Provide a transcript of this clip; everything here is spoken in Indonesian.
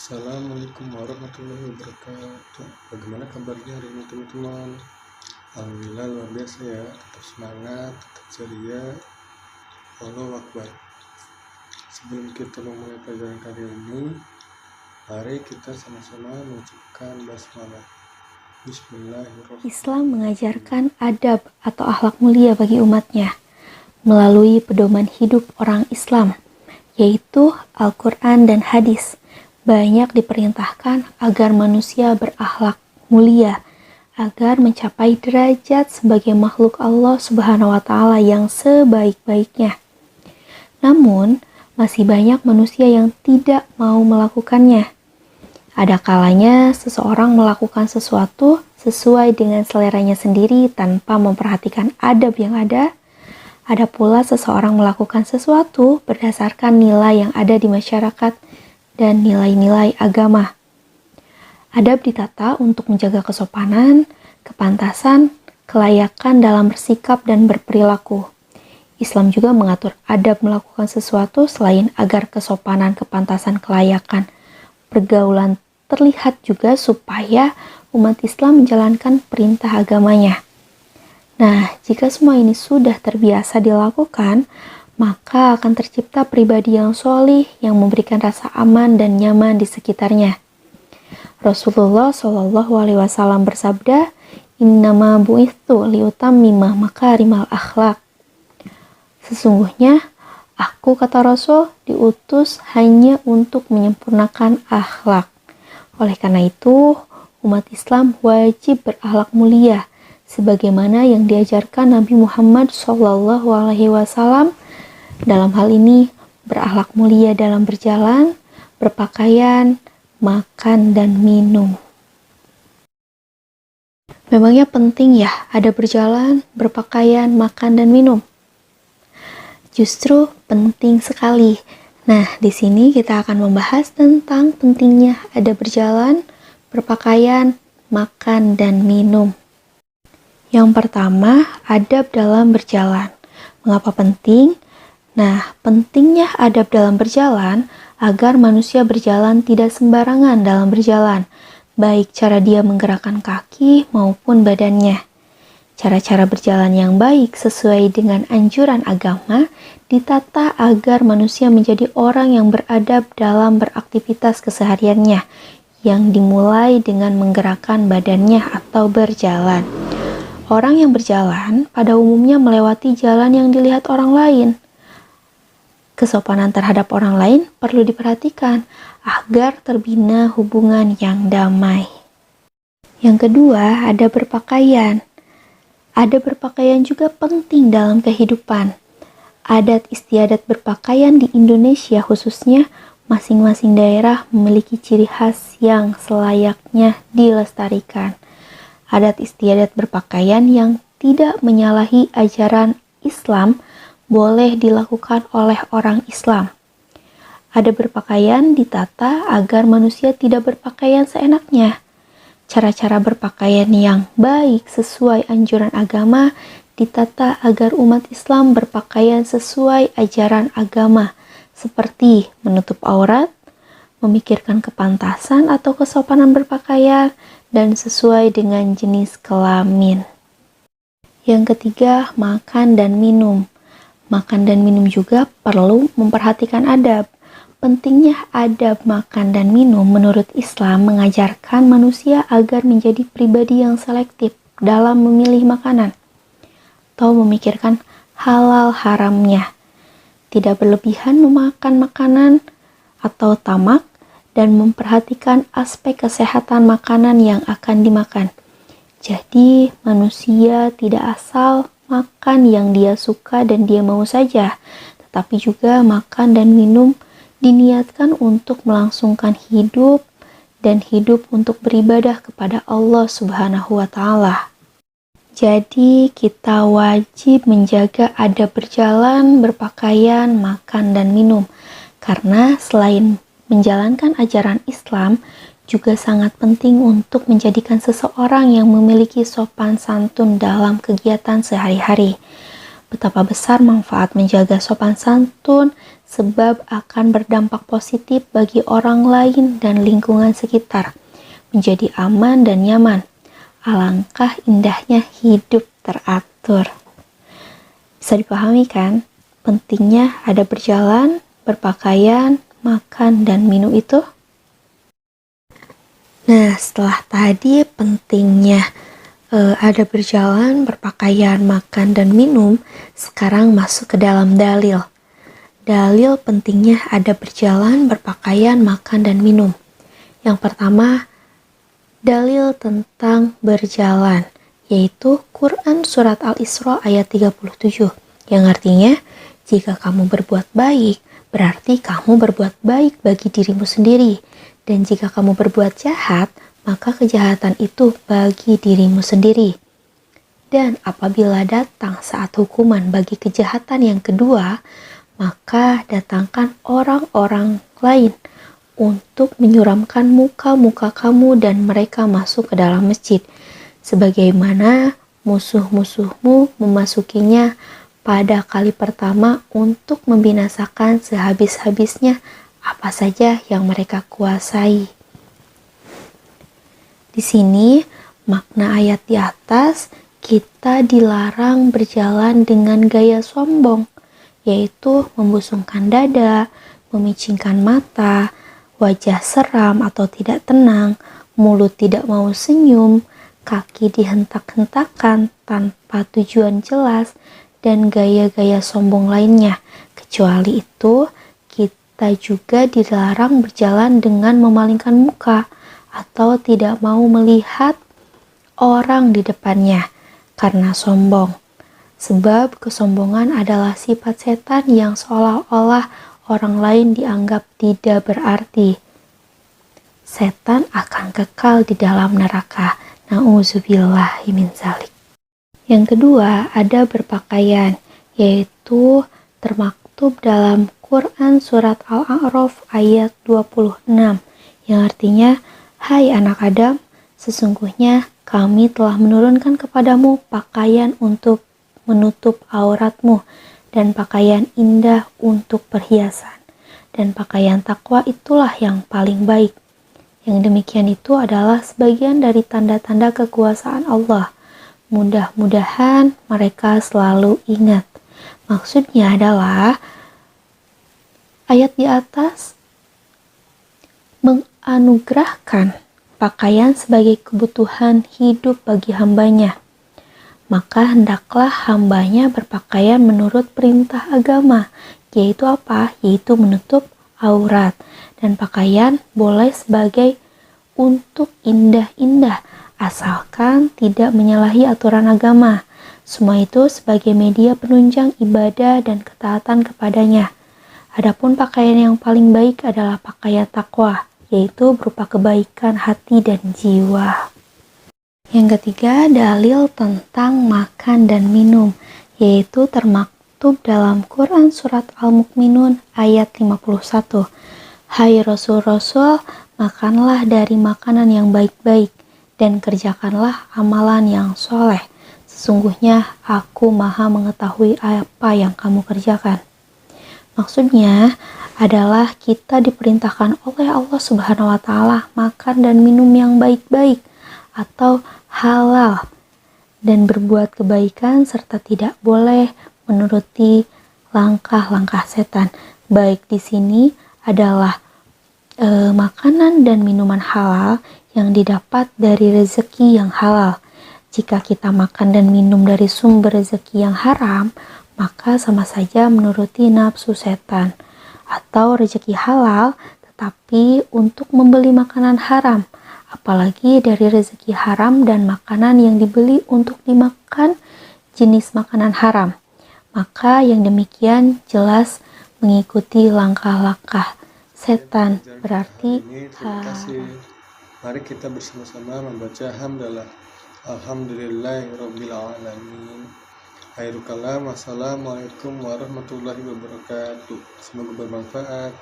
Assalamualaikum warahmatullahi wabarakatuh. Bagaimana kabarnya hari ini teman-teman? Alhamdulillah luar biasa ya. Tetap semangat, tetap ceria. Allahu Akbar. Sebelum kita memulai pelajaran kali ini, mari kita sama-sama mengucapkan basmalah. Bismillahirrahmanirrahim. Islam mengajarkan adab atau akhlak mulia bagi umatnya melalui pedoman hidup orang Islam, yaitu Al-Quran dan hadis. Banyak diperintahkan agar manusia berakhlak mulia, agar mencapai derajat sebagai makhluk Allah Subhanahu wa Ta'ala yang sebaik-baiknya. Namun, masih banyak manusia yang tidak mau melakukannya. Ada kalanya seseorang melakukan sesuatu sesuai dengan seleranya sendiri tanpa memperhatikan adab yang ada. Ada pula seseorang melakukan sesuatu berdasarkan nilai yang ada di masyarakat dan nilai-nilai agama. Adab ditata untuk menjaga kesopanan, kepantasan, kelayakan dalam bersikap dan berperilaku. Islam juga mengatur adab melakukan sesuatu selain agar kesopanan, kepantasan, kelayakan, pergaulan terlihat juga supaya umat Islam menjalankan perintah agamanya. Nah, jika semua ini sudah terbiasa dilakukan, maka akan tercipta pribadi yang sholih yang memberikan rasa aman dan nyaman di sekitarnya. Rasulullah Shallallahu Alaihi Wasallam bersabda, "Innama bu'itsu liutammima makarimal akhlak." Sesungguhnya, aku, kata Rasul, diutus hanya untuk menyempurnakan akhlak. Oleh karena itu, umat Islam wajib berakhlak mulia, sebagaimana yang diajarkan Nabi Muhammad Shallallahu Alaihi Wasallam. Dalam hal ini, berakhlak mulia dalam berjalan, berpakaian, makan, dan minum. Memangnya penting ya ada berjalan, berpakaian, makan, dan minum? Justru penting sekali. Nah, di sini kita akan membahas tentang pentingnya ada berjalan, berpakaian, makan, dan minum. Yang pertama, adab dalam berjalan. Mengapa penting? Nah, pentingnya adab dalam berjalan agar manusia berjalan tidak sembarangan dalam berjalan, baik cara dia menggerakkan kaki maupun badannya. Cara-cara berjalan yang baik sesuai dengan anjuran agama ditata agar manusia menjadi orang yang beradab dalam beraktivitas kesehariannya, yang dimulai dengan menggerakkan badannya atau berjalan. Orang yang berjalan pada umumnya melewati jalan yang dilihat orang lain. Kesopanan terhadap orang lain perlu diperhatikan agar terbina hubungan yang damai. Yang kedua, ada berpakaian. Ada berpakaian juga penting dalam kehidupan. Adat istiadat berpakaian di Indonesia khususnya, masing-masing daerah memiliki ciri khas yang selayaknya dilestarikan. Adat istiadat berpakaian yang tidak menyalahi ajaran Islam boleh dilakukan oleh orang Islam. Ada berpakaian ditata agar manusia tidak berpakaian seenaknya. Cara-cara berpakaian yang baik sesuai anjuran agama ditata agar umat Islam berpakaian sesuai ajaran agama, seperti menutup aurat, memikirkan kepantasan atau kesopanan berpakaian, dan sesuai dengan jenis kelamin. Yang ketiga, makan dan minum. Makan dan minum juga perlu memperhatikan adab. Pentingnya adab makan dan minum menurut Islam mengajarkan manusia agar menjadi pribadi yang selektif dalam memilih makanan, atau memikirkan halal haramnya. Tidak berlebihan memakan makanan atau tamak, dan memperhatikan aspek kesehatan makanan yang akan dimakan. Jadi, manusia tidak asal makan yang dia suka dan dia mau saja, tetapi juga makan dan minum diniatkan untuk melangsungkan hidup dan hidup untuk beribadah kepada Allah Subhanahu wa Ta'ala. Jadi, kita wajib menjaga adab berjalan, berpakaian, makan, dan minum, karena selain menjalankan ajaran Islam, juga sangat penting untuk menjadikan seseorang yang memiliki sopan santun dalam kegiatan sehari-hari. betapa besar manfaat menjaga sopan santun sebab akan berdampak positif bagi orang lain dan lingkungan sekitar, menjadi aman dan nyaman. Alangkah indahnya hidup teratur. Bisa dipahami kan? Pentingnya ada berjalan, berpakaian, makan, dan minum itu. Nah, setelah tadi pentingnya ada berjalan, berpakaian, makan, dan minum, sekarang masuk ke dalam dalil. Dalil pentingnya ada berjalan, berpakaian, makan, dan minum. Yang pertama, dalil tentang berjalan, yaitu Quran Surat Al-Isra ayat 37, yang artinya, jika kamu berbuat baik, berarti kamu berbuat baik bagi dirimu sendiri. Dan jika kamu berbuat jahat, maka kejahatan itu bagi dirimu sendiri. Dan apabila datang saat hukuman bagi kejahatan yang kedua, maka datangkan orang-orang lain untuk menyuramkan muka-muka kamu dan mereka masuk ke dalam masjid, sebagaimana musuh-musuhmu memasukinya pada kali pertama untuk membinasakan sehabis-habisnya apa saja yang mereka kuasai. Di sini, makna ayat di atas, kita dilarang berjalan dengan gaya sombong, yaitu membusungkan dada, memicingkan mata, wajah seram atau tidak tenang, mulut tidak mau senyum, kaki dihentak-hentakan tanpa tujuan jelas, dan gaya-gaya sombong lainnya. Kecuali itu, kita juga dilarang berjalan dengan memalingkan muka atau tidak mau melihat orang di depannya karena sombong. Sebab kesombongan adalah sifat setan yang seolah-olah orang lain dianggap tidak berarti. Setan akan kekal di dalam neraka. Na'udzubillahi min dzalik. Yang kedua, ada berpakaian, yaitu termaktub dalam Quran Surat Al-A'raf ayat 26, yang artinya, hai anak Adam, sesungguhnya kami telah menurunkan kepadamu pakaian untuk menutup auratmu dan pakaian indah untuk perhiasan. Dan pakaian takwa itulah yang paling baik. Yang demikian itu adalah sebagian dari tanda-tanda kekuasaan Allah. Mudah-mudahan mereka selalu ingat. Maksudnya adalah ayat di atas menganugerahkan pakaian sebagai kebutuhan hidup bagi hambanya. Maka hendaklah hambanya berpakaian menurut perintah agama, yaitu apa? Yaitu menutup aurat. Dan pakaian boleh sebagai untuk indah-indah, asalkan tidak menyalahi aturan agama. Semua itu sebagai media penunjang ibadah dan ketaatan kepadanya. Adapun pakaian yang paling baik adalah pakaian takwa, yaitu berupa kebaikan hati dan jiwa. Yang ketiga, dalil tentang makan dan minum, yaitu termaktub dalam Quran Surat Al-Mu'minun ayat 51. Hai Rasul-Rasul, makanlah dari makanan yang baik-baik, dan kerjakanlah amalan yang soleh. Sesungguhnya aku maha mengetahui apa yang kamu kerjakan. Maksudnya adalah kita diperintahkan oleh Allah Subhanahu wa Ta'ala makan dan minum yang baik-baik atau halal dan berbuat kebaikan serta tidak boleh menuruti langkah-langkah setan. Baik di sini adalah makanan dan minuman halal yang didapat dari rezeki yang halal. Jika kita makan dan minum dari sumber rezeki yang haram, maka sama saja menuruti nafsu setan. Atau rezeki halal, tetapi untuk membeli makanan haram, apalagi dari rezeki haram dan makanan yang dibeli untuk dimakan jenis makanan haram. Maka yang demikian jelas mengikuti langkah-langkah setan, berarti Terima kasih. Mari kita bersama-sama membaca hamdalah. Alhamdulillahirabbil alamin. Khairul kalam. Wassalamualaikum warahmatullahi wabarakatuh. Semoga bermanfaat.